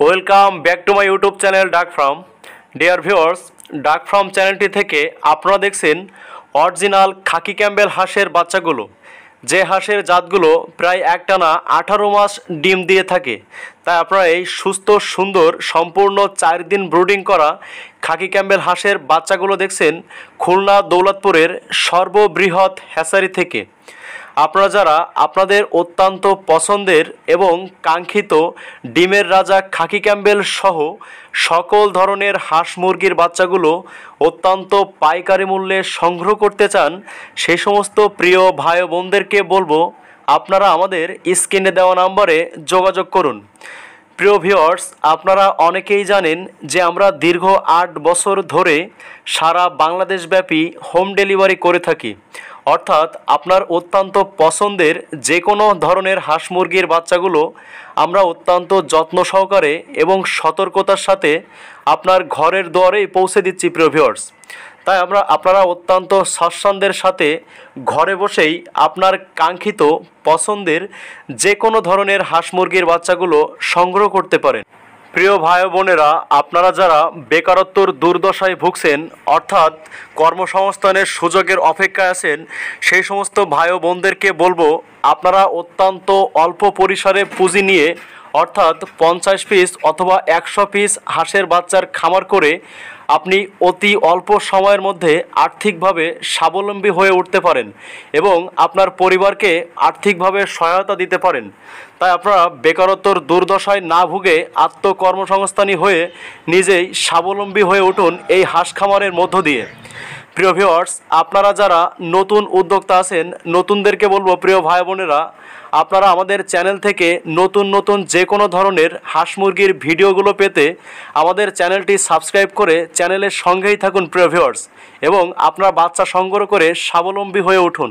Welcome back to my YouTube channel ডাক farm. Dear viewers, ডাক farm চ্যানেলটি থেকে আপনারা দেখছেন অরিজিনাল খাকি ক্যাম্বেল হাঁসের বাচ্চাগুলো, যে হাঁসের জাতগুলো প্রায় একটানা 18 মাস ডিম দিয়ে থাকে। তাই আপনারা এই সুস্থ সুন্দর সম্পূর্ণ 4 দিন ব্রুডিং করা খাকি ক্যাম্বেল হাঁসের বাচ্চাগুলো দেখছেন খুলনা দৌলতপুরের সর্ববৃহৎ হ্যাচারি থেকে। আপনারা যারা আপনাদের অত্যন্ত পছন্দের এবং কাঙ্ক্ষিত ডিমের রাজা খাকি ক্যাম্বেল সহ সকল ধরনের হাঁস মুরগির বাচ্চাগুলো অত্যন্ত পাইকারি মূল্যে সংগ্রহ করতে চান, সেই সমস্ত প্রিয় ভাই ও বোনদেরকে বলবো আপনারা আমাদের স্ক্রিনে দেওয়া নম্বরে যোগাযোগ করুন। প্রিয় ভিউয়ার্স, আপনারা অনেকেই জানেন যে আমরা দীর্ঘ 8 বছর ধরে সারা বাংলাদেশব্যাপী হোম ডেলিভারি করে থাকি। অর্থাৎ আপনার অত্যন্ত পছন্দের যে কোনো ধরনের হাঁস মুরগির বাচ্চাগুলো আমরা অত্যন্ত যত্ন সহকারে এবং সতর্কতার সাথে আপনার ঘরের দুয়ারেই পৌঁছে দিচ্ছি প্রিয় ভিউয়ার্স। তাই আপনারা অত্যন্ত স্বাচ্ছন্দ্যের সাথে ঘরে বসেই আপনার কাঙ্ক্ষিত পছন্দের যে কোনো ধরনের হাঁস মুরগির বাচ্চাগুলো সংগ্রহ করতে পারেন। প্রিয় ভাই বোনেরা, আপনারা যারা বেকারত্বর দুর্দশায় ভুগছেন, অর্থাৎ কর্মসংস্থানের সুযোগের অপেক্ষায় আছেন, সেই সমস্ত ভাই ও বোনদেরকে বলবো আপনারা অত্যন্ত অল্প পরিসরে পুঁজি নিয়ে অর্থাৎ 50 পিস অথবা 100 পিস হাঁসের বাচ্চার খামার করে আপনি অতি অল্প সময়ের মধ্যে আর্থিকভাবে স্বাবলম্বী হয়ে উঠতে পারেন এবং আপনার পরিবারকে আর্থিকভাবে সহায়তা দিতে পারেন। তাই আপনারা বেকারত্বর দুর্দশায় না ভুগে আত্মকর্মসংস্থানী হয়ে নিজেই স্বাবলম্বী হয়ে উঠুন এই হাঁস খামারের মধ্য দিয়ে। প্রিয় ভিউয়ার্স, আপনারা যারা নতুন উদ্যোক্তা আছেন, নতুনদেরকে বলবো প্রিয় ভাই বোনেরা, আপনারা আমাদের চ্যানেল থেকে নতুন যে কোনো ধরনের হাঁস মুরগির ভিডিওগুলো পেতে আমাদের চ্যানেলটি সাবস্ক্রাইব করে চ্যানেলের সঙ্গেই থাকুন প্রিয় ভিউয়ার্স, এবং আপনারা বাচ্চা সংগ্রহ করে স্বাবলম্বী হয়ে উঠুন।